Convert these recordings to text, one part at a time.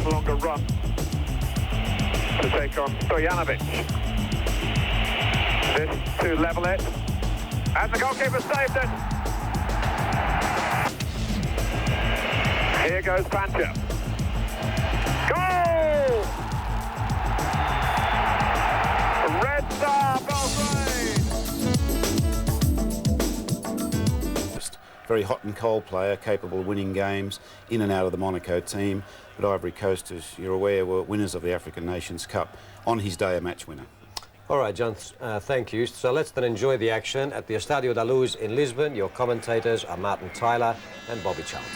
longer run to take on Stojanovic. This to level it. And the goalkeeper saved it. Here goes Pancha. Goal! Red Star Belgrade! Very hot and cold player, capable of winning games in and out of the Monaco team. But Ivory Coast, as you're aware, were winners of the African Nations Cup. On his day, a match winner. All right, John, thank you. So let's then enjoy the action at the Estadio da Luz in Lisbon. Your commentators are Martin Tyler and Bobby Charlton.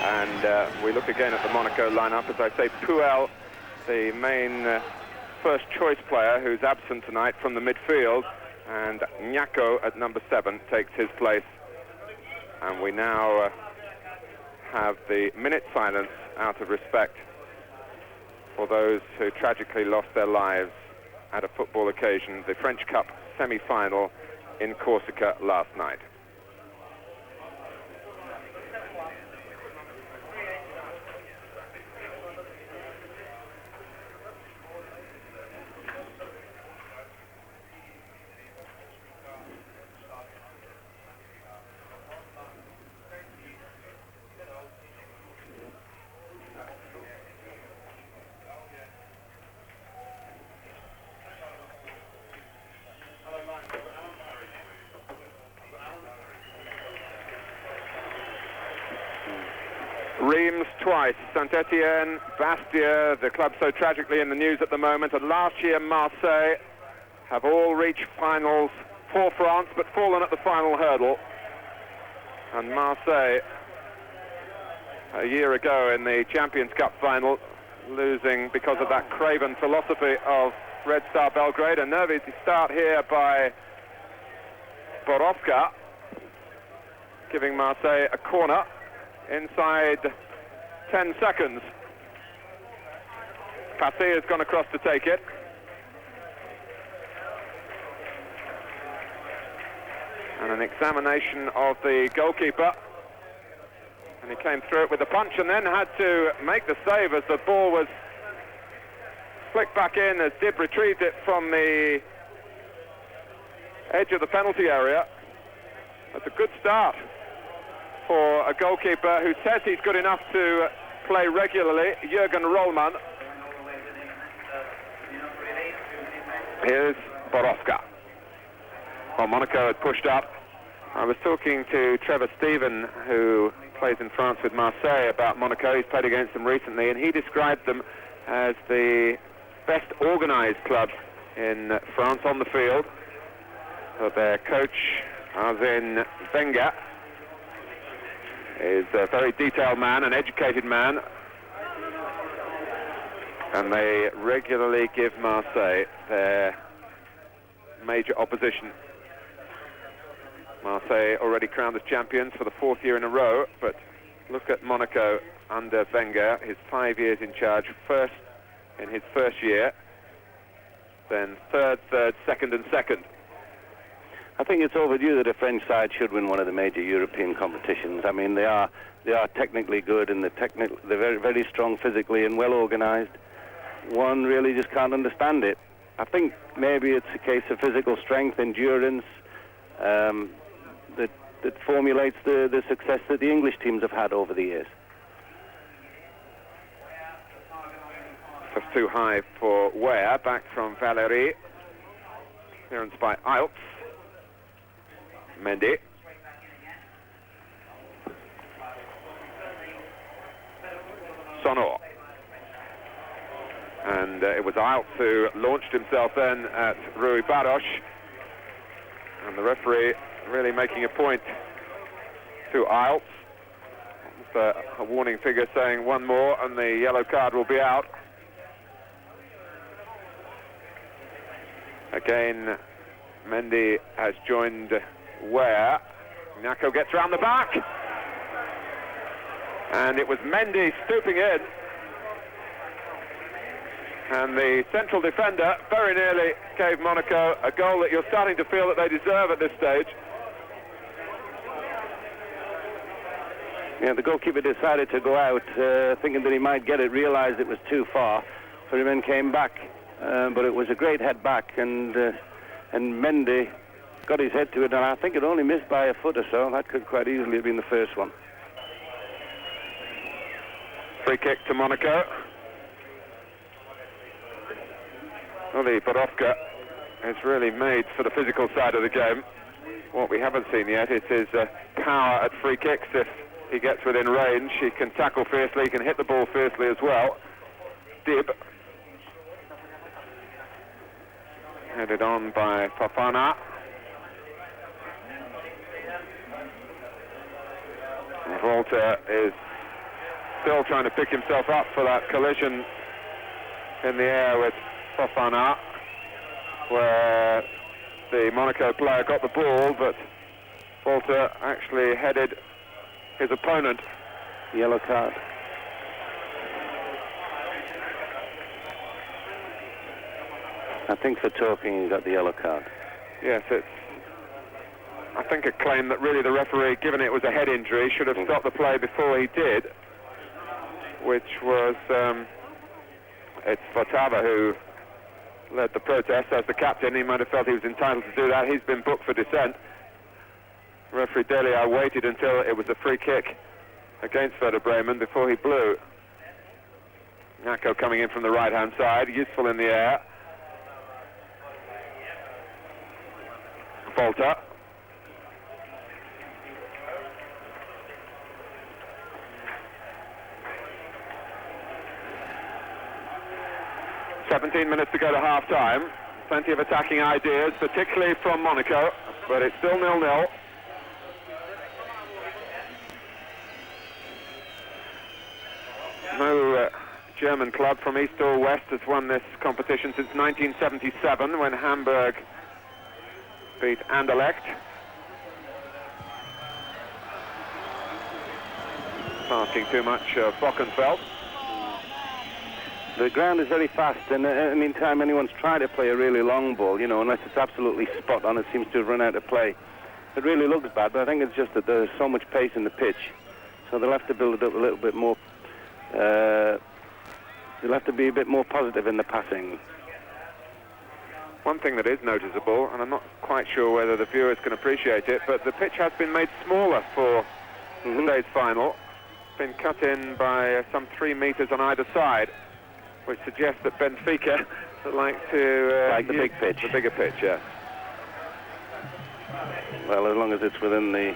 And we look again at the Monaco lineup. As I say, Puel, the main first choice player who's absent tonight from the midfield, and Nyako at number 7 takes his place. And we now have the minute silence out of respect for those who tragically lost their lives at a football occasion, the French Cup semi-final in Corsica last night. Reims twice, Saint-Etienne, Bastia, the club so tragically in the news at the moment, and last year Marseille have all reached finals for France but fallen at the final hurdle. And Marseille, a year ago in the Champions Cup final, losing because of that craven philosophy of Red Star Belgrade. A nervy start here by Borowska, giving Marseille a corner inside 10 seconds. Passy has gone across to take it. And an examination of the goalkeeper. And he came through it with a punch and then had to make the save as the ball was flicked back in as Dib retrieved it from the edge of the penalty area. That's a good start for a goalkeeper who says he's good enough to play regularly, Jürgen Rollmann. Here's Borowska. Well, Monaco had pushed up. I was talking to Trevor Stephen, who plays in France with Marseille, about Monaco. He's played against them recently, and he described them as the best organised club in France on the field. So their coach, Arsène Wenger, is a very detailed man, an educated man, and they regularly give Marseille their major opposition. Marseille already crowned as champions for the 4th year in a row, but look at Monaco under Wenger, his 5 years in charge, first in his first year, then third, second and second. I think it's overdue that a French side should win one of the major European competitions. I mean, they are technically good, and they're very, very strong physically and well organised. One really just can't understand it. I think maybe it's a case of physical strength, endurance, that formulates the success that the English teams have had over the years. Just too high for Ware, back from Valéry. Clearance by Iltz. Mendy. Sonor. And it was Iltz who launched himself then at Rui Baros. And the referee really making a point to Iltz. A warning figure saying one more and the yellow card will be out. Again, Mendy has joined Ware. Nyako gets round the back. And it was Mendy stooping in. And the central defender very nearly gave Monaco a goal that you're starting to feel that they deserve at this stage. Yeah, the goalkeeper decided to go out, thinking that he might get it, realised it was too far, so he then came back. But it was a great head back, and Mendy got his head to it, and I think it only missed by a foot or so. That could quite easily have been the first one. Free kick to Monaco. Well, the Borovka is really made for the physical side of the game. What we haven't seen yet is his power at free kicks. If he gets within range, he can tackle fiercely, he can hit the ball fiercely as well. Dib. Headed on by Fofana. Walter is still trying to pick himself up for that collision in the air with Fofana, where the Monaco player got the ball, but Walter actually headed his opponent. Yellow card. I think for talking he got the yellow card. Yes, it's, I think, a claim that really the referee, given it was a head injury, should have stopped the play before he did, which was, it's Votava who led the protest as the captain. He might have felt he was entitled to do that. He's been booked for dissent. Referee Delia waited until it was a free kick against Werder Bremen before he blew. Monaco coming in from the right-hand side, useful in the air. Volta. "17 minutes to go to half-time. Plenty of attacking ideas, particularly from Monaco, but it's still 0-0. No German club from east or west has won this competition since 1977, when Hamburg beat Anderlecht. Asking too much of Bockenfeld. The ground is very fast, and any time anyone's tried to play a really long ball, you know, unless it's absolutely spot on, it seems to have run out of play. It really looks bad, but I think it's just that there's so much pace in the pitch, so they'll have to build it up a little bit more. They'll have to be a bit more positive in the passing. One thing that is noticeable, and I'm not quite sure whether the viewers can appreciate it, but the pitch has been made smaller for today's final. It's been cut in by some 3 meters on either side, which suggests that Benfica would like to like the big pitch. The bigger pitch, yes. Well, as long as it's within the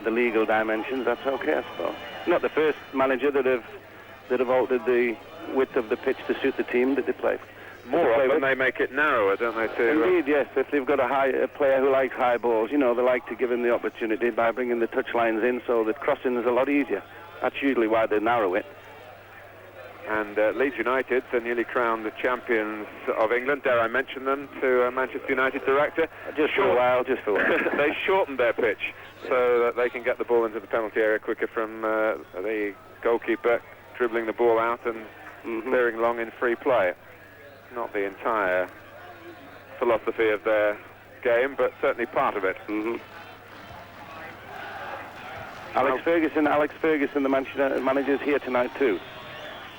legal dimensions, that's okay, I suppose. Not the first manager that have altered the width of the pitch to suit the team that they play. More often they make it narrower, don't they, too? Indeed, yes. If they've got a player who likes high balls, you know, they like to give him the opportunity by bringing the touch lines in so that crossing is a lot easier. That's usually why they narrow it. And Leeds United, the newly crowned champions of England, dare I mention them to Manchester United director? Just for a while. They shortened their pitch so that they can get the ball into the penalty area quicker from the goalkeeper dribbling the ball out and clearing long in free play. Not the entire philosophy of their game, but certainly part of it. Alex Ferguson, the Manchester manager's here tonight too.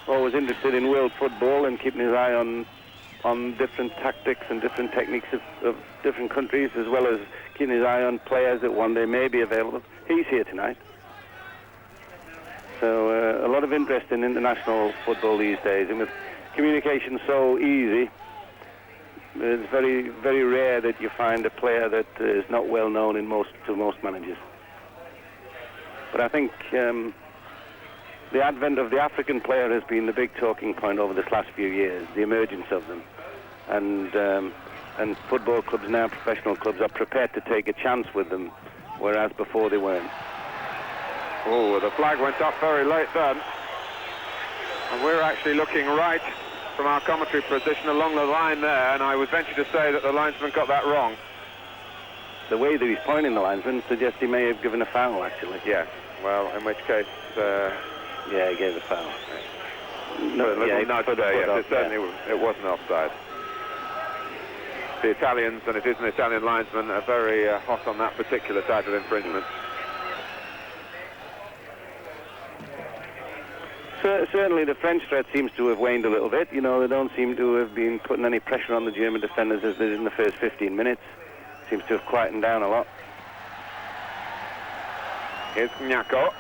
Always interested in world football and keeping his eye on different tactics and different techniques of different countries, as well as keeping his eye on players that one day may be available. He's here tonight. So a lot of interest in international football these days, and with communication so easy, it's very, very rare that you find a player that is not well known to most managers. But I think the advent of the African player has been the big talking point over this last few years, the emergence of them. And football clubs now, professional clubs, are prepared to take a chance with them, whereas before they weren't. Oh, the flag went up very late then. And we're actually looking right from our commentary position along the line there, and I would venture to say that the linesman got that wrong. The way that he's pointing the linesman suggests he may have given a foul, actually. Yes, well, in which case... yeah, he gave a foul. No, nudge there, yes, it wasn't offside. The Italians, and it is an Italian linesman, are very hot on that particular type of infringement. certainly the French threat seems to have waned a little bit. You know, they don't seem to have been putting any pressure on the German defenders as they did in the first 15 minutes. Seems to have quietened down a lot. Here's Monaco.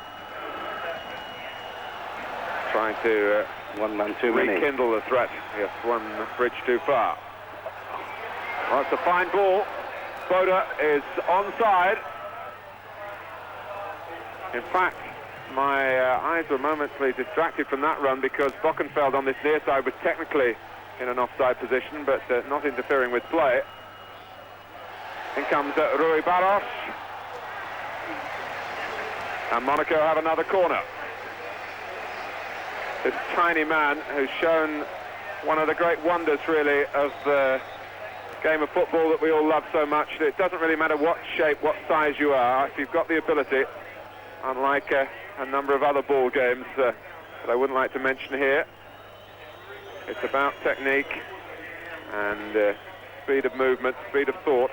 Trying to one man too many. Rekindle the threat. Yes, one bridge too far. Well, it's a fine ball. Werder is onside. In fact, my eyes were momentarily distracted from that run because Bockenfeld on this near side was technically in an offside position, but not interfering with play. In comes Rui Barros. And Monaco have another corner. This tiny man who's shown one of the great wonders, really, of the game of football that we all love so much. It doesn't really matter what shape, what size you are, if you've got the ability, unlike a number of other ball games that I wouldn't like to mention here. It's about technique and speed of movement, speed of thought.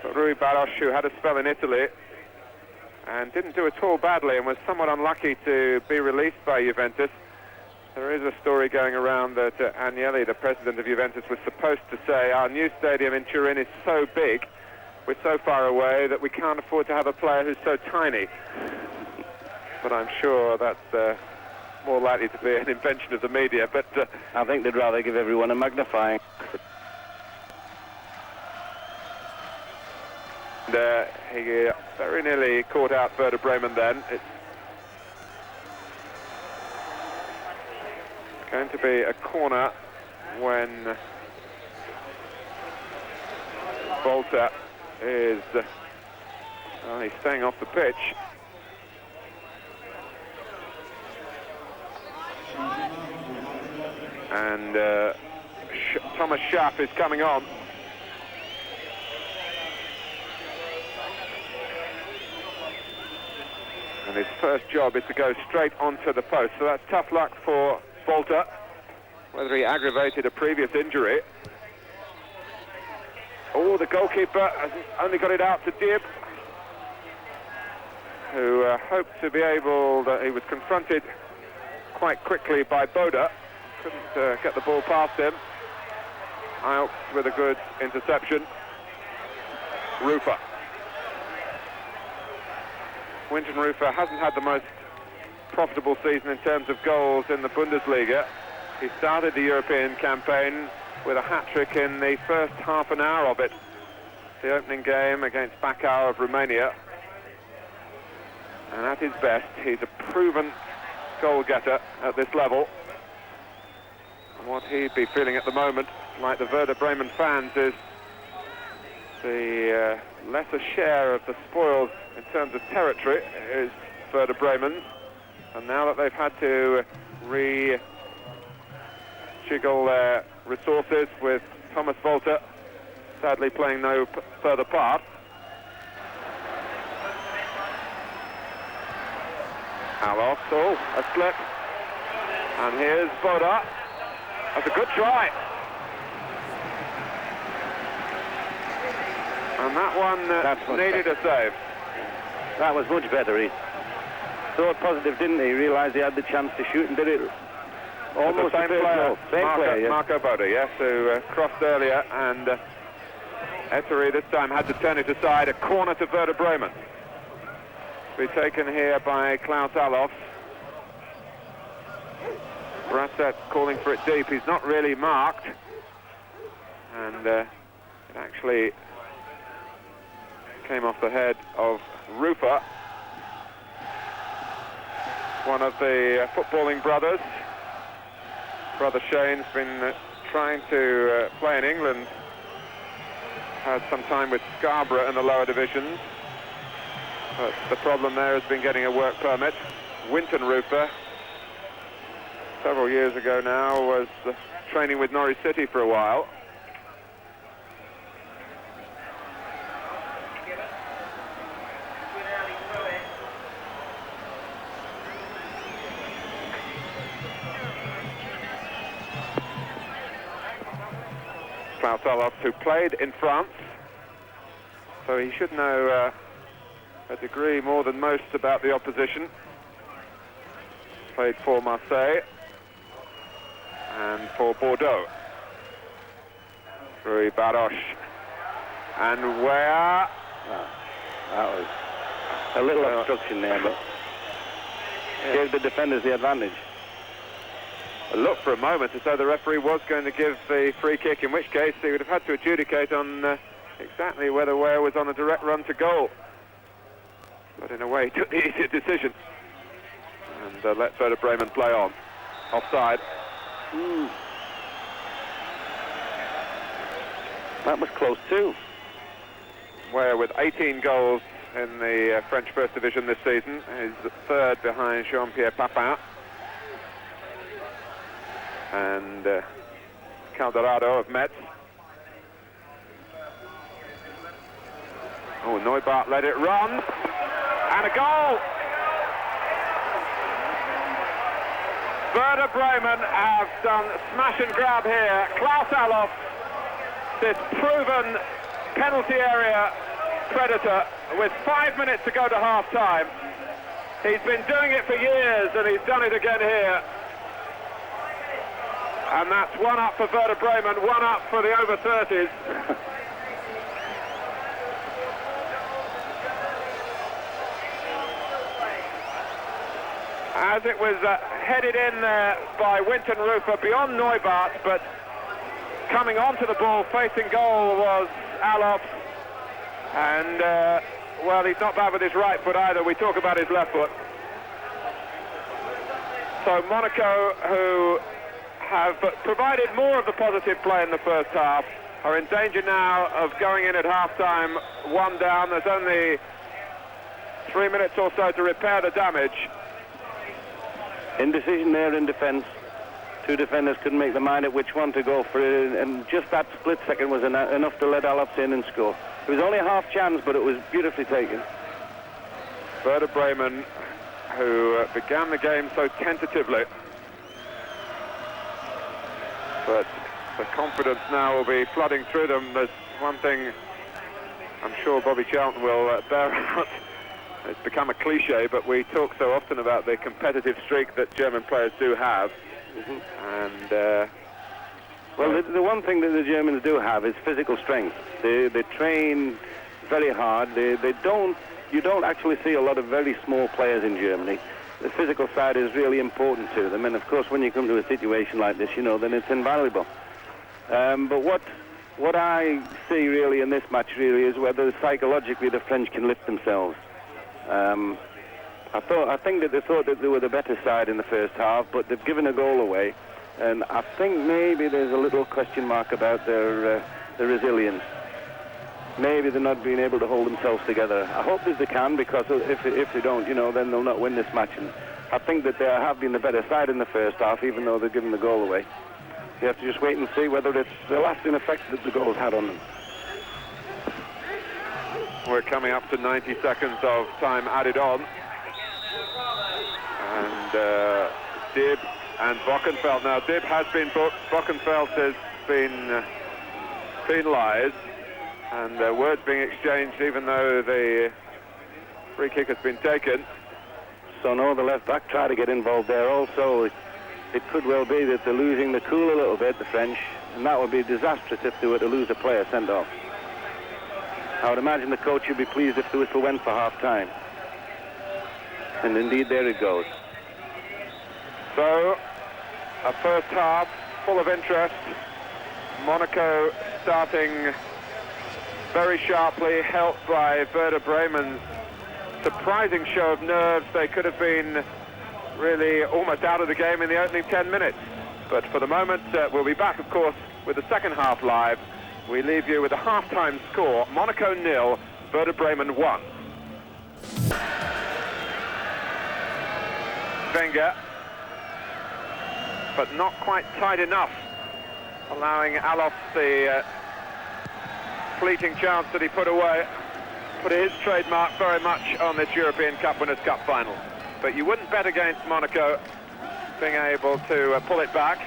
But Rui Barros, who had a spell in Italy and didn't do at all badly and was somewhat unlucky to be released by Juventus. There is a story going around that Agnelli, the president of Juventus, was supposed to say, our new stadium in Turin is so big, we're so far away that we can't afford to have a player who's so tiny. But I'm sure that's more likely to be an invention of the media. But I think they'd rather give everyone a magnifying. And he very nearly caught out Werder Bremen then. It's going to be a corner when Volta is he's staying off the pitch. And Thomas Schaff is coming on. And his first job is to go straight onto the post. So that's tough luck for Volta, whether he aggravated a previous injury. Oh, the goalkeeper has only got it out to Dib, who hoped to be able, he was confronted quite quickly by Boda, couldn't get the ball past him. Out with a good interception. Rufer. Winton Rufer hasn't had the most profitable season in terms of goals in the Bundesliga. He started the European campaign with a hat-trick in the first half an hour of it. The opening game against Bacău of Romania. And at his best, he's a proven goal-getter at this level. And what he'd be feeling at the moment, like the Werder Bremen fans, is the lesser share of the spoils in terms of territory is Werder Bremen. And now that they've had to jiggle their resources with Thomas Volta sadly playing no further part. Alos, oh, a slip. And here's Boda. That's a good try. And that one needed a save. That was much better. He thought positive, didn't he? He realised he had the chance to shoot and did it. Almost the same player. Yes. Marco Boda, yes, who crossed earlier, and Ettore this time had to turn it aside. A corner to Werder Bremen. To be taken here by Klaus Allofs. Brasset calling for it deep. He's not really marked. And it actually came off the head of Rufer, one of the footballing brothers. Brother Shane's been trying to play in England. Had some time with Scarborough in the lower divisions. But the problem there has been getting a work permit. Winton Rufer, several years ago now, was training with Norwich City for a while. Klaus Allofs, who played in France, so he should know a degree more than most about the opposition. played for Marseille and for Bordeaux. Rui Baroche. And where? That was a little obstruction there, but gave the defenders the advantage. It looked for a moment as though the referee was going to give the free kick, in which case he would have had to adjudicate on exactly whether Ware was on a direct run to goal. But in a way, he took the easier decision. And let Werder Bremen play on. Offside. That was close too. Ware with 18 goals in the French First Division this season. He's third behind Jean-Pierre Papin. And Calderado of Metz. Oh, Neubart let it run. And a goal! Werder Bremen have done smash and grab here. Klaus Allofs, this proven penalty area predator, with 5 minutes to go to half-time. He's been doing it for years, and he's done it again here. And that's 1 up for Werder Bremen, 1 up for the over-30s. As it was headed in there by Winton Rufer beyond Neubart, but coming onto the ball, facing goal, was Allofs. And, well, he's not bad with his right foot either. We talk about his left foot. So Monaco, who have provided more of the positive play in the first half, are in danger now of going in at half-time 1 down. There's only 3 minutes or so to repair the damage. Indecision there in defence. 2 defenders couldn't make their mind at which one to go for it, and just that split second was enough to let Allofs in and score. It was only a half chance, but it was beautifully taken. Werder Bremen, who began the game so tentatively, but the confidence now will be flooding through them. There's one thing I'm sure Bobby Charlton will bear out. It's become a cliche, but we talk so often about the competitive streak that German players do have. And well, the one thing that the Germans do have is physical strength. They train very hard. You don't actually see a lot of very small players in Germany. The physical side is really important to them, and of course when you come to a situation like this, you know, then it's invaluable. But what I see really in this match really is whether psychologically the French can lift themselves. I think that they thought that they were the better side in the first half, but they've given a goal away, and I think maybe there's a little question mark about their resilience. Maybe they're not being able to hold themselves together. I hope that they can, because if they don't, you know, then they'll not win this match. And I think that they have been the better side in the first half, even though they've given the goal away. You have to just wait and see whether it's the lasting effect that the goals had on them. We're coming up to 90 seconds of time added on. And Dib and Bockenfeld. Now, Dib has been booked. Bockenfeld has been penalised. And words being exchanged, even though the free kick has been taken. So no, the left back tried to get involved there also. It could well be that they're losing the cool a little bit, the French, and that would be disastrous if they were to lose a player sent off. I would imagine the coach would be pleased if the whistle went for half-time. And indeed, there it goes. So, a first half full of interest. Monaco starting very sharply, helped by Werder Bremen's surprising show of nerves. They could have been really almost out of the game in the opening 10 minutes. But for the moment, we'll be back, of course, with the second half live. We leave you with a half-time score. Monaco 0, Werder Bremen 1. Wenger, but not quite tight enough, allowing Allofs the fleeting chance that he put away. Put his trademark very much on this European Cup Winners' Cup final. But you wouldn't bet against Monaco being able to pull it back.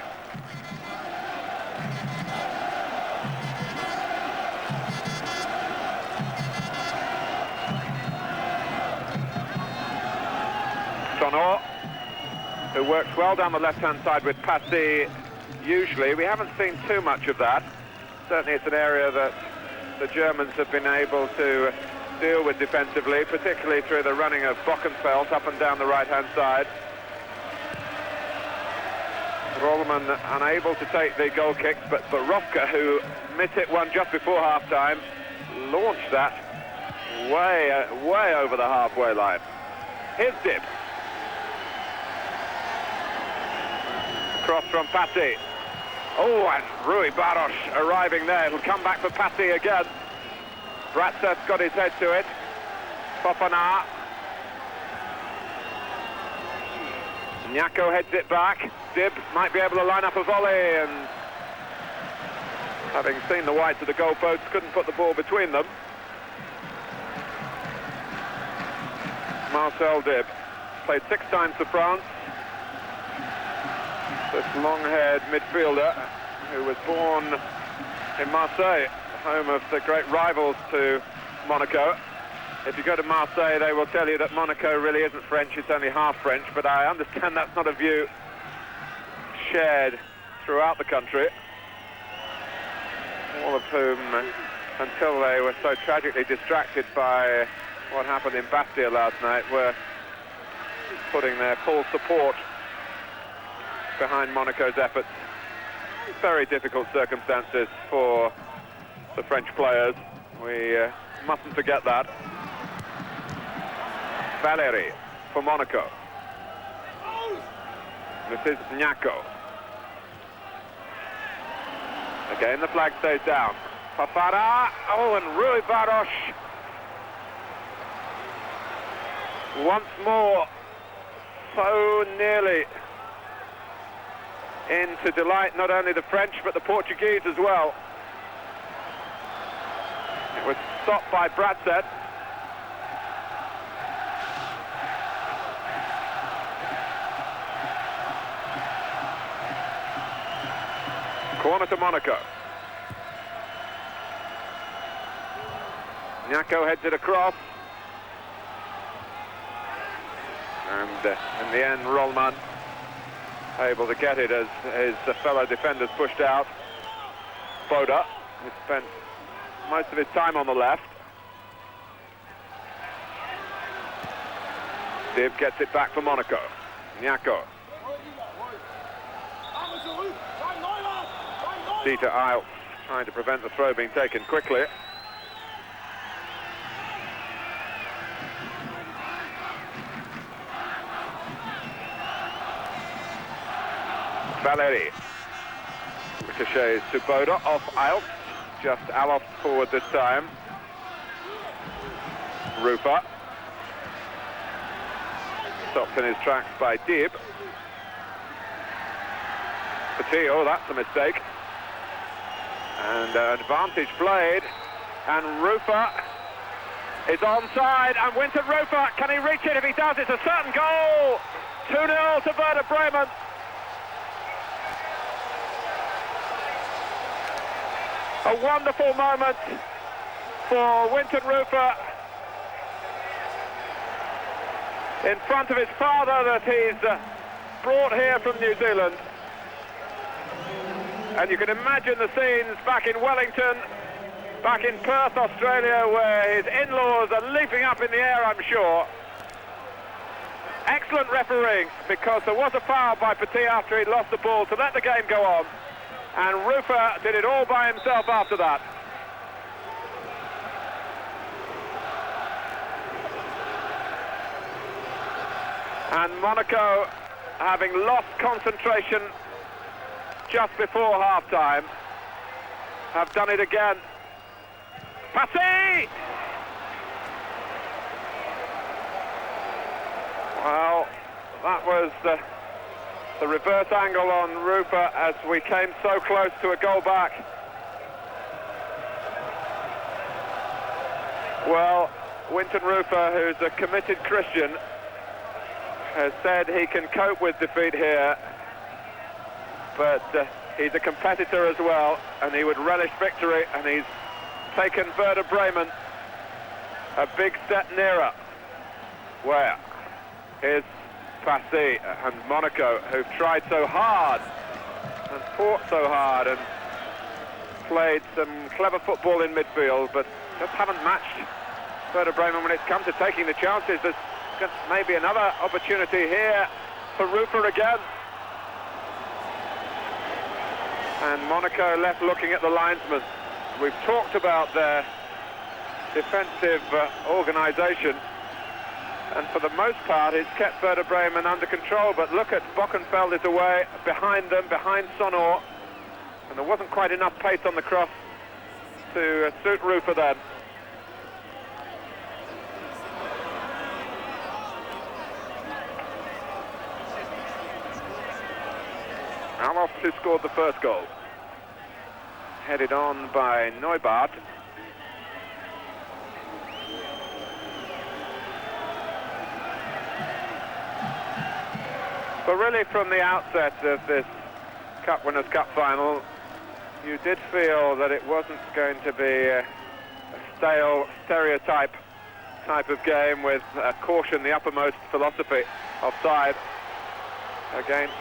Sonor. who works well down the left-hand side with Passy usually. We haven't seen too much of that. Certainly it's an area that the Germans have been able to deal with defensively, particularly through the running of Bockenfeld up and down the right-hand side. Rollerman unable to take the goal kicks, but Borowka, who mishit one just before half-time, launched that way over the halfway line. Here's Dib. Cross from Passy. Oh, and Rui Baros arriving there. It'll come back for Passy again. Bratseth's got his head to it. Fofana. Nyako heads it back. Dib might be able to line up a volley, and having seen the whites of the goalposts, couldn't put the ball between them. Marcel Dib played 6 times for France. This long-haired midfielder who was born in Marseille, home of the great rivals to Monaco. If you go to Marseille, they will tell you that Monaco really isn't French, it's only half French, but I understand that's not a view shared throughout the country. All of whom, until they were so tragically distracted by what happened in Bastia last night, were putting their full support behind Monaco's efforts. Very difficult circumstances for the French players. We mustn't forget that. Valéry for Monaco. This is Nyako. Again, the flag stays down. Fofana. Oh, and Rui Baros. Once more, so nearly in to delight not only the French but the Portuguese as well. It was stopped by Bratseth. Corner to Monaco. Nyako heads it across. And in the end, Rollman able to get it as his fellow defenders pushed out. Boda, who spent most of his time on the left. Dib gets it back for Monaco. Nyako. Dieter Eilts trying to prevent the throw being taken quickly. Valéry. Ricochets to Boda, off Eilts. Just Aloft forward this time. Rupa. Stopped in his tracks by Dib. Petit, oh, that's a mistake. And advantage played. And Rupa is onside. And Winton Rupa, can he reach it? If he does, it's a certain goal. 2-0 to Werder Bremen. A wonderful moment for Winton Rupa in front of his father that he's brought here from New Zealand. And you can imagine the scenes back in Wellington, back in Perth, Australia, where his in-laws are leaping up in the air, I'm sure. Excellent refereeing, because there was a foul by Petit after he'd lost the ball to let the game go on. And Rupa did it all by himself after that. And Monaco, having lost concentration just before half-time, have done it again. Passy! Well, that was the reverse angle on Rupa as we came so close to a goal back. Well, Winton Rupa, who's a committed Christian, has said he can cope with defeat here, but he's a competitor as well, and he would relish victory, and he's taken Werder Bremen a big step nearer. Where? Here's Passy and Monaco, who've tried so hard and fought so hard and played some clever football in midfield, but just haven't matched Werder Bremen when it's come to taking the chances. There's maybe another opportunity here for Rufer again. And Monaco left looking at the linesman. We've talked about their defensive organisation, and for the most part it's kept Werder Bremen under control, but look at Bockenfeld is away behind them, behind Sonor, and there wasn't quite enough pace on the cross to suit Rufer then. Aloft, who scored the first goal. Headed on by Neubart. But really from the outset of this Cup Winners' Cup final, you did feel that it wasn't going to be a stale stereotype type of game with caution, the uppermost philosophy, offside against...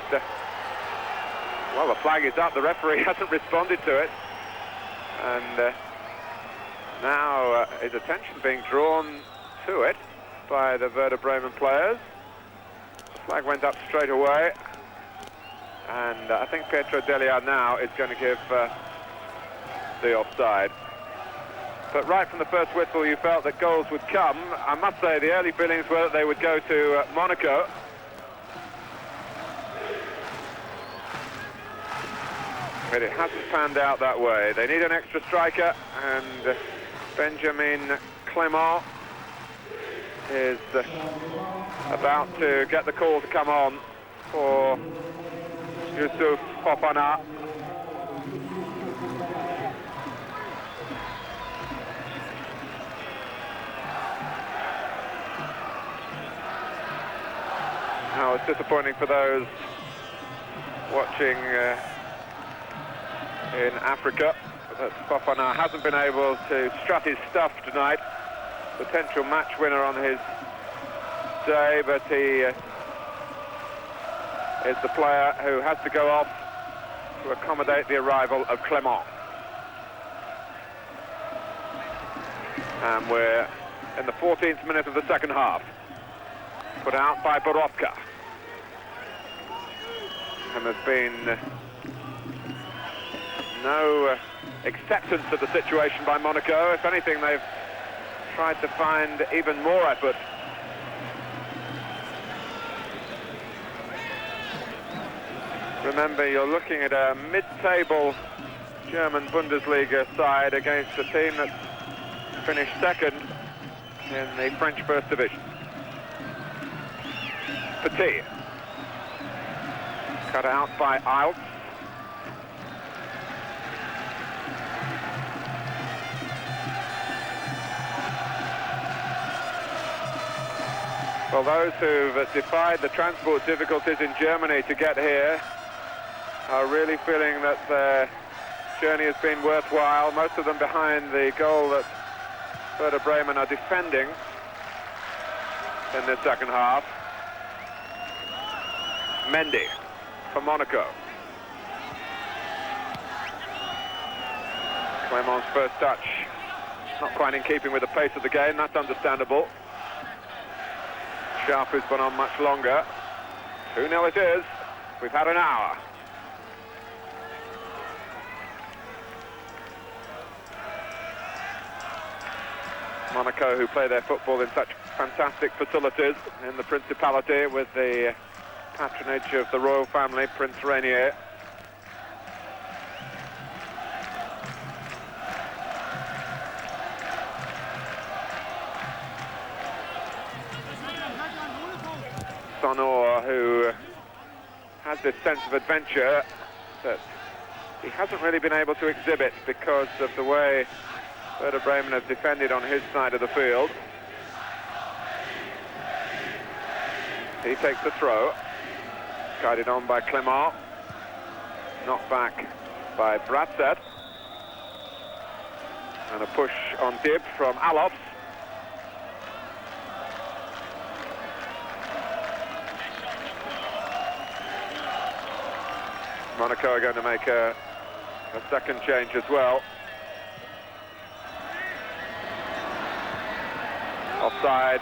well, the flag is up, the referee hasn't responded to it, and now his attention being drawn to it by the Werder Bremen players. The flag went up straight away, and I think Pietro Delia now is going to give the offside. But right from the first whistle you felt that goals would come. I must say the early feelings were that they would go to Monaco. But it hasn't panned out that way. They need an extra striker, and Benjamin Clement is about to get the call to come on for Yusuf Fofana. Now it's disappointing for those watching in Africa that Fofana hasn't been able to strut his stuff tonight. Potential match winner on his day, but he is the player who has to go off to accommodate the arrival of Clement. And we're in the 14th minute of the second half. Put out by Borowka. And there's been no acceptance of the situation by Monaco. If anything, they've tried to find even more effort. Remember, you're looking at a mid-table German Bundesliga side against a team that's finished second in the French First Division. Petit. Cut out by Iltz. Well, those who've defied the transport difficulties in Germany to get here are really feeling that their journey has been worthwhile. Most of them behind the goal that Werder Bremen are defending in this second half. Mendy for Monaco. Clement's first touch, not quite in keeping with the pace of the game, that's understandable. Sharp has gone on much longer. 2-0 it is. We've had an hour. Monaco, who play their football in such fantastic facilities in the Principality with the patronage of the royal family, Prince Rainier. Sonor, who has this sense of adventure that he hasn't really been able to exhibit because of the way Werder Bremen have defended on his side of the field. He takes the throw, guided on by Clement, knocked back by Bratzett, and a push on Dib from Alofs. Monaco are going to make a second change as well. Offside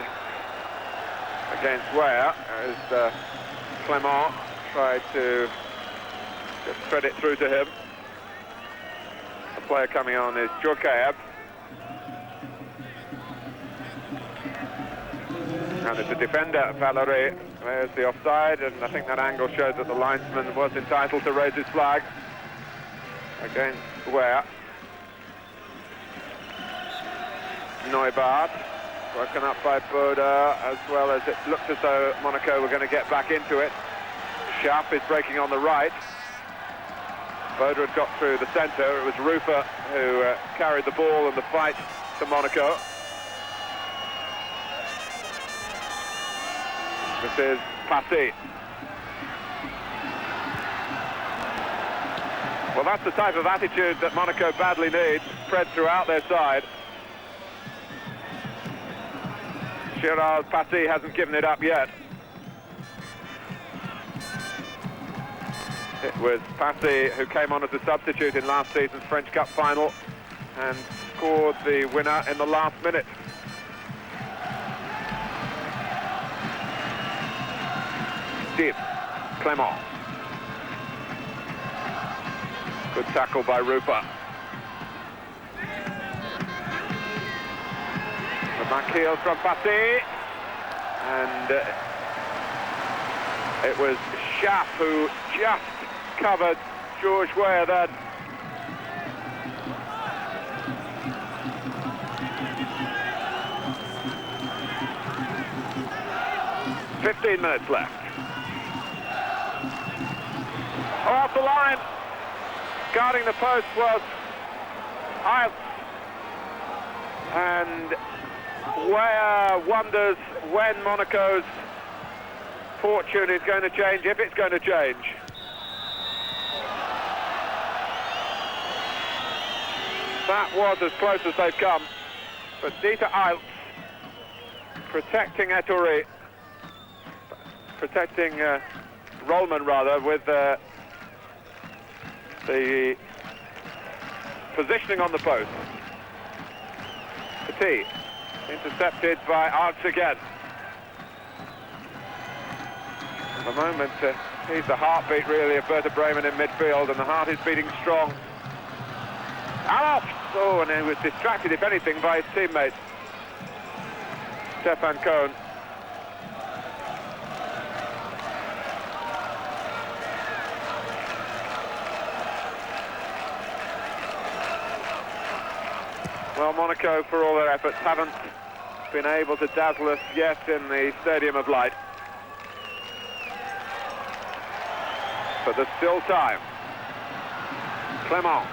against Werder as Clement tried to just thread it through to him. The player coming on is Djorkaeff. And it's a defender, Valerie. There's the offside, and I think that angle shows that the linesman was entitled to raise his flag against Werder. Neubart, broken up by Boda, as well as it looked as though Monaco were going to get back into it. Schaaf is breaking on the right. Boda had got through the centre. It was Rufer who carried the ball and the fight to Monaco. This is Passy. Well, that's the type of attitude that Monaco badly needs, spread throughout their side. Gérard Passy hasn't given it up yet. It was Passy who came on as a substitute in last season's French Cup final and scored the winner in the last minute. Deep, Clement. Good tackle by Rufer. The back heel from Passy, and it was Schaaf who just covered George Werder. Then 15 minutes left. Off the line, guarding the post was Iles, and Weah wonders when Monaco's fortune is going to change, if it's going to change. That was as close as they've come, but Dieter Iles protecting Ettori, protecting Rollman rather, with the positioning on the post. Petit, intercepted by Arts again. At the moment, he's the heartbeat really of Werder Bremen in midfield, and the heart is beating strong. Aloft! Oh, and he was distracted, if anything, by his teammate, Stefan Cohn. Well, Monaco, for all their efforts, haven't been able to dazzle us yet in the Stadium of Light. But there's still time. Clement.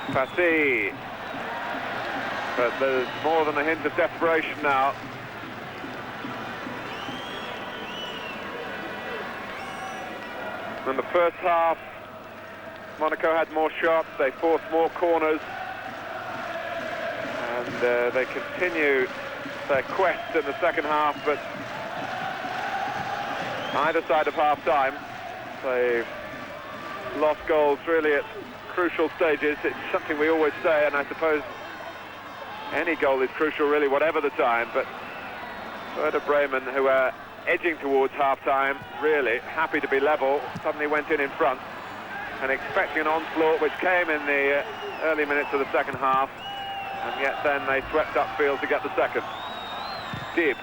Passy. But there's more than a hint of desperation now. In the first half, Monaco had more shots, they forced more corners, and they continued their quest in the second half, but either side of half-time, they've lost goals really at crucial stages. It's something we always say, and I suppose any goal is crucial really, whatever the time, but Werder Bremen, who are edging towards half-time, really happy to be level, suddenly went in front, and expecting an onslaught which came in the early minutes of the second half, and yet then they swept upfield to get the second. Dib.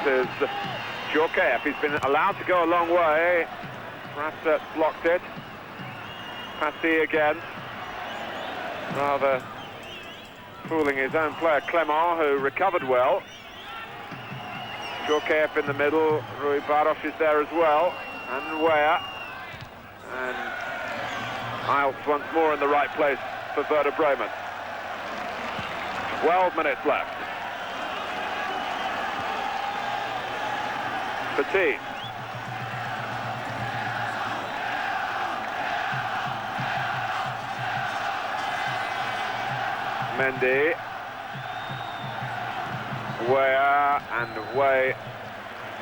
This is Djorkaeff. He's been allowed to go a long way. Perhaps blocked it. Passy again. Rather fooling his own player, Clement, who recovered well. Djorkaeff in the middle. Rui Baroš is there as well. And Weah. And Iles once more in the right place for Werder Bremen. 12 minutes left. Petit. Mendy. Way and way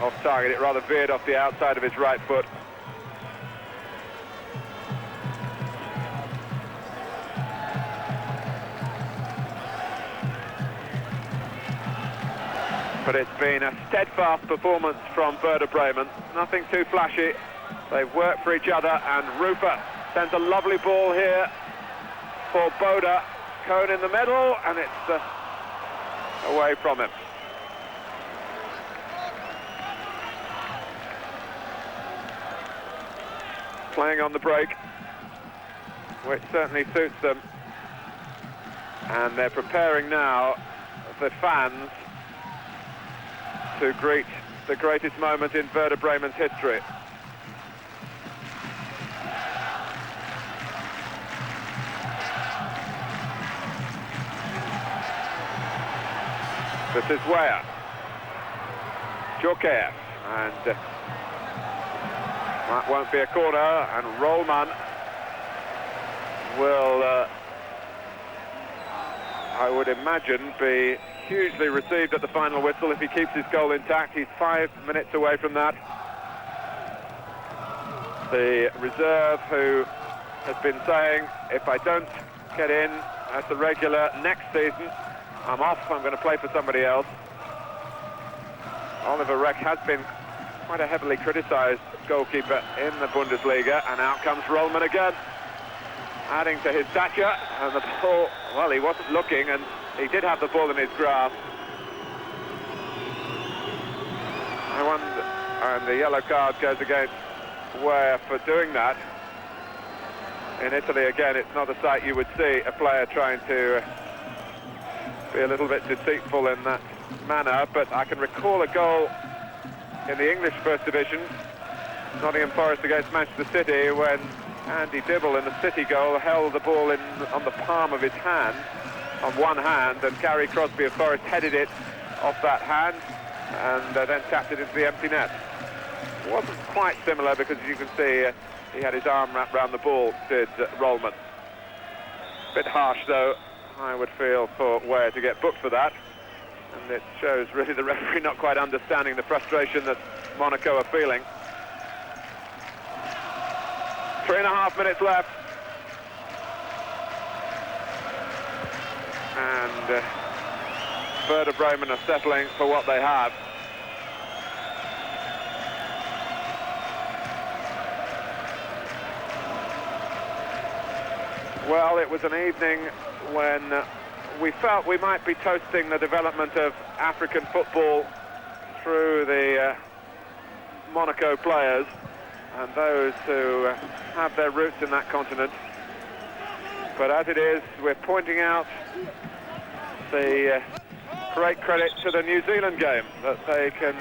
off target. It rather veered off the outside of his right foot. But it's been a steadfast performance from Werder Bremen. Nothing too flashy. They've worked for each other, and Rufer sends a lovely ball here for Boda. Cone in the middle, and it's away from him. Playing on the break, which certainly suits them. And they're preparing now the fans to greet the greatest moment in Werder Bremen's history. This is Weyer, Joker, and that won't be a corner, and Rollman will, I would imagine, be hugely received at the final whistle if he keeps his goal intact. He's 5 minutes away from that. The reserve, who has been saying, if I don't get in as a regular next season, I'm off, I'm going to play for somebody else. Oliver Reck has been quite a heavily criticised goalkeeper in the Bundesliga, and out comes Rollman again, adding to his stature, and the ball, well, he wasn't looking, and he did have the ball in his grasp. I wonder, and the yellow card goes against Weyer for doing that. In Italy, again, it's not a sight you would see, a player trying to be a little bit deceitful in that manner, but I can recall a goal in the English First Division, Nottingham Forest against Manchester City, when Andy Dibble in the City goal held the ball on the palm of his hand, on one hand, and Gary Crosby of Forest headed it off that hand and then tapped it into the empty net. It wasn't quite similar because, as you can see, he had his arm wrapped around the ball, did Rollman. Bit harsh, though, I would feel, for Weyer to get booked for that. And it shows really the referee not quite understanding the frustration that Monaco are feeling. 3.5 minutes left. And Werder Bremen are settling for what they have. Well, it was an evening when we felt we might be toasting the development of African football through the Monaco players and those who have their roots in that continent. But as it is, we're pointing out the great credit to the New Zealand game, that they can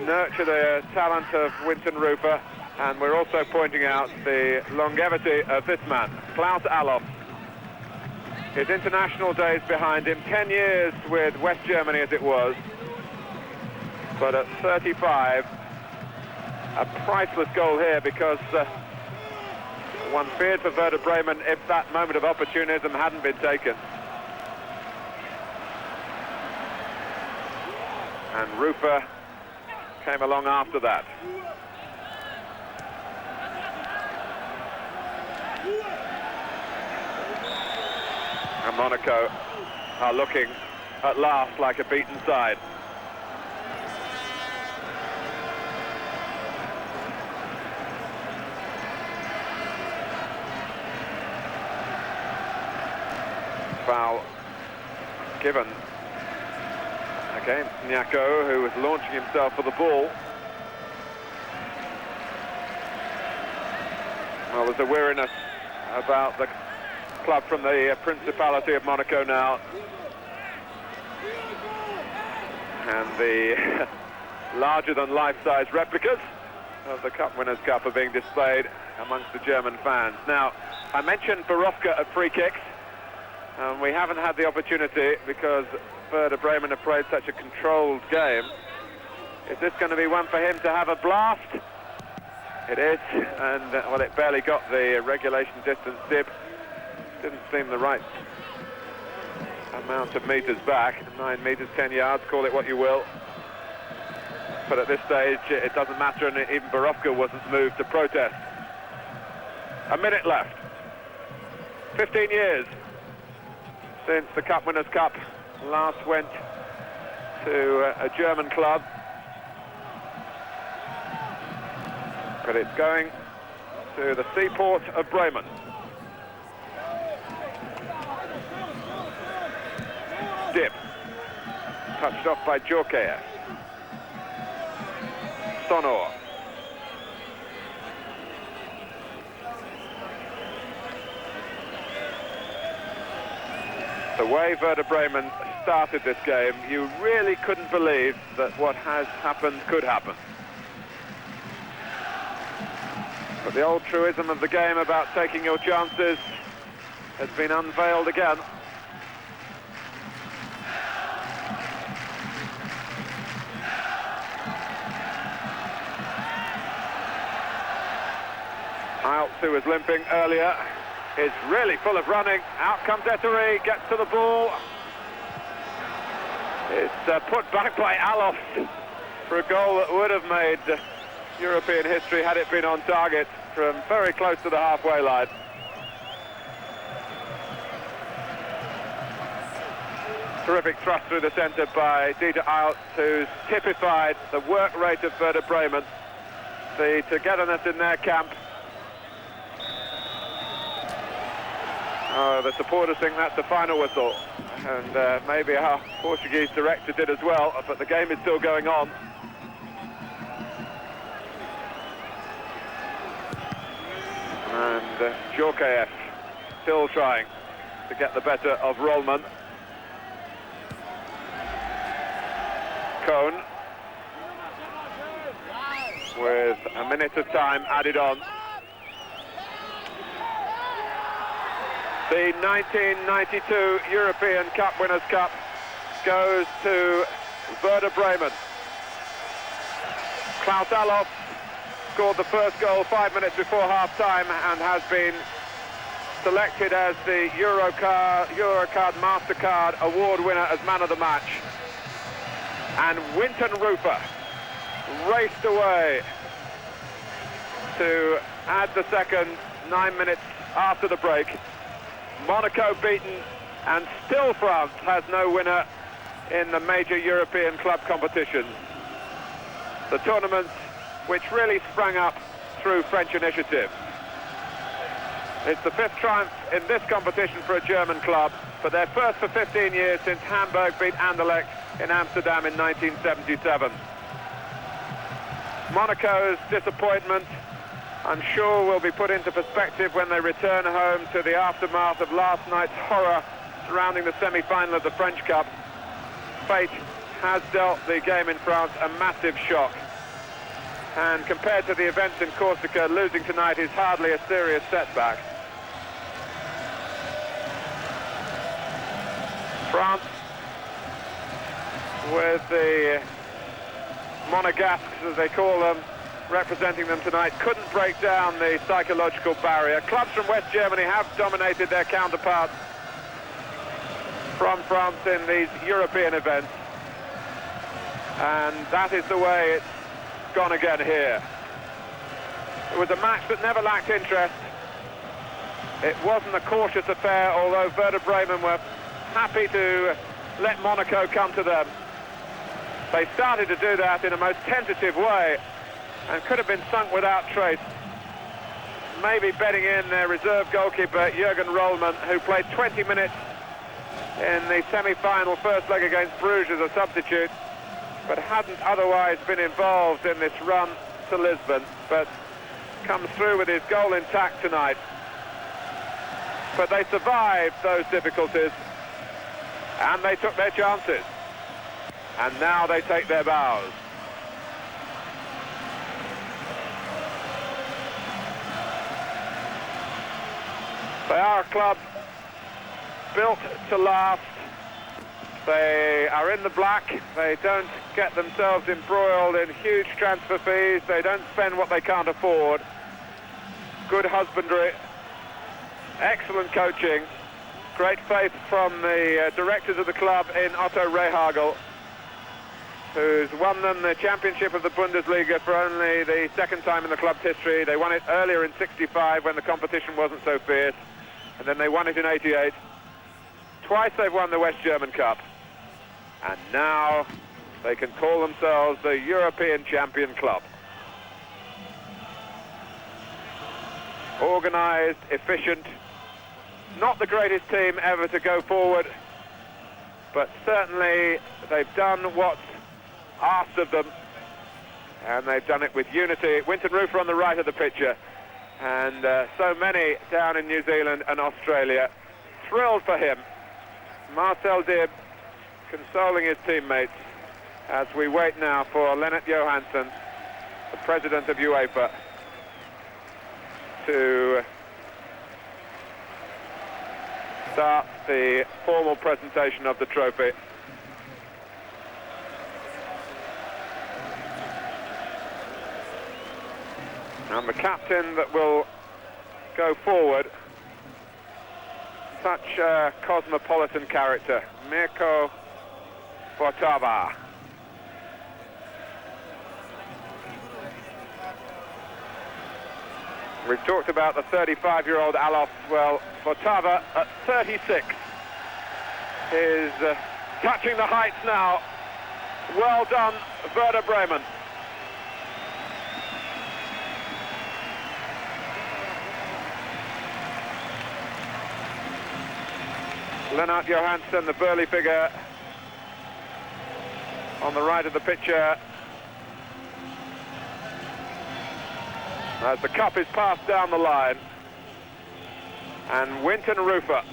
nurture the talent of Winton Rufer, and we're also pointing out the longevity of this man, Klaus Allofs. His international days behind him, 10 years with West Germany as it was, but at 35, a priceless goal here, because one feared for Werder Bremen if that moment of opportunism hadn't been taken. And Rufer came along after that. And Monaco are looking at last like a beaten side. Foul given against Nyako, who was launching himself for the ball. Well, there's a weariness about the club from the Principality of Monaco now. And the larger-than-life-size replicas of the Cup Winners' Cup are being displayed amongst the German fans. Now, I mentioned Borowka at free kicks. We haven't had the opportunity because Werder Bremen have played such a controlled game. Is this going to be one for him to have a blast? It is, and well, it barely got the regulation distance dip. Didn't seem the right amount of metres back, 9 metres, 10 yards, call it what you will. But at this stage, it doesn't matter, and even Borowka wasn't moved to protest. A minute left. 15 years since the Cup Winners' Cup last went to a German club. But it's going to the seaport of Bremen. Dip. Touched off by Djorkaeff. Sonor. The way Werder Bremen started this game, you really couldn't believe that what has happened could happen. But the old truism of the game about taking your chances has been unveiled again. Iltz, who was limping earlier, is really full of running. Out comes Eteri, gets to the ball. It's put back by Alof for a goal that would have made European history had it been on target from very close to the halfway line. Terrific thrust through the centre by Dieter Iltz, who's typified the work rate of Werder Bremen, the togetherness in their camp. The supporters think that's the final whistle, and maybe our Portuguese director did as well, but the game is still going on. And Djorkaeff still trying to get the better of Rollman. Cohn with a minute of time added on. The 1992 European Cup Winners' Cup goes to Werder Bremen. Klaus Alof scored the first goal 5 minutes before half-time and has been selected as the Eurocard MasterCard award winner as man of the match. And Winton Rufer raced away to add the second 9 minutes after the break. Monaco beaten, and still France has no winner in the major European club competitions. The tournaments which really sprang up through French initiative. It's the 5th triumph in this competition for a German club, but their first for 15 years since Hamburg beat Anderlecht in Amsterdam in 1977. Monaco's disappointment, I'm sure, will be put into perspective when they return home to the aftermath of last night's horror surrounding the semi-final of the French Cup. Fate has dealt the game in France a massive shock. And compared to the events in Corsica, losing tonight is hardly a serious setback. France, with the Monegasques, as they call them, representing them tonight, couldn't break down the psychological barrier. Clubs from West Germany have dominated their counterparts from France in these European events, and that is the way it's gone again here. It was a match that never lacked interest. It wasn't a cautious affair, although Werder Bremen were happy to let Monaco come to them. They started to do that in a most tentative way and could have been sunk without trace. Maybe betting in their reserve goalkeeper, Jürgen Rollman, who played 20 minutes in the semi-final first leg against Bruges as a substitute, but hadn't otherwise been involved in this run to Lisbon, but comes through with his goal intact tonight. But they survived those difficulties, and they took their chances. And now they take their bows. They are a club built to last. They are in the black. They don't get themselves embroiled in huge transfer fees. They don't spend what they can't afford. Good husbandry, excellent coaching, Great faith from the directors of the club in Otto Rehhagel, who's won them the championship of the Bundesliga for only the second time in the club's history. They won it earlier in '65 when the competition wasn't so fierce, and then they won it in '88. Twice they've won the West German Cup, and now they can call themselves the European champion club. Organised, efficient, not the greatest team ever to go forward, but certainly they've done what's asked of them, and they've done it with unity. Winton Rufer on the right of the picture, and so many down in New Zealand and Australia thrilled for him. Marcel Dibb consoling his teammates as we wait now for Lennart Johansson, the president of UEFA, to start the formal presentation of the trophy. And the captain that will go forward, such a cosmopolitan character, Mirko Votava. We've talked about the 35-year-old Alof. Well, Votava at 36 is touching the heights now. Well done, Werder Bremen. Lennart Johansson, the burly figure on the right of the picture, as the cup is passed down the line, and Winton Rufer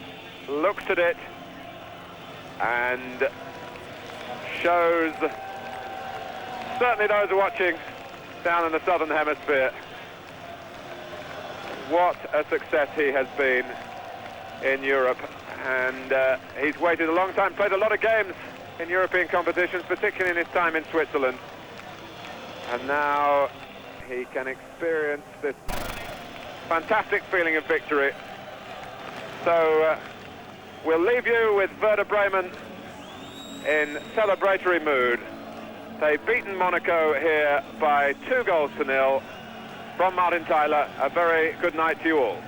looks at it and shows, certainly those who are watching down in the southern hemisphere, what a success he has been in Europe. And he's waited a long time, played a lot of games in European competitions, particularly in his time in Switzerland. And now he can experience this fantastic feeling of victory. So we'll leave you with Werder Bremen in celebratory mood. They've beaten Monaco here by 2-0 from Martin Tyler. A very good night to you all.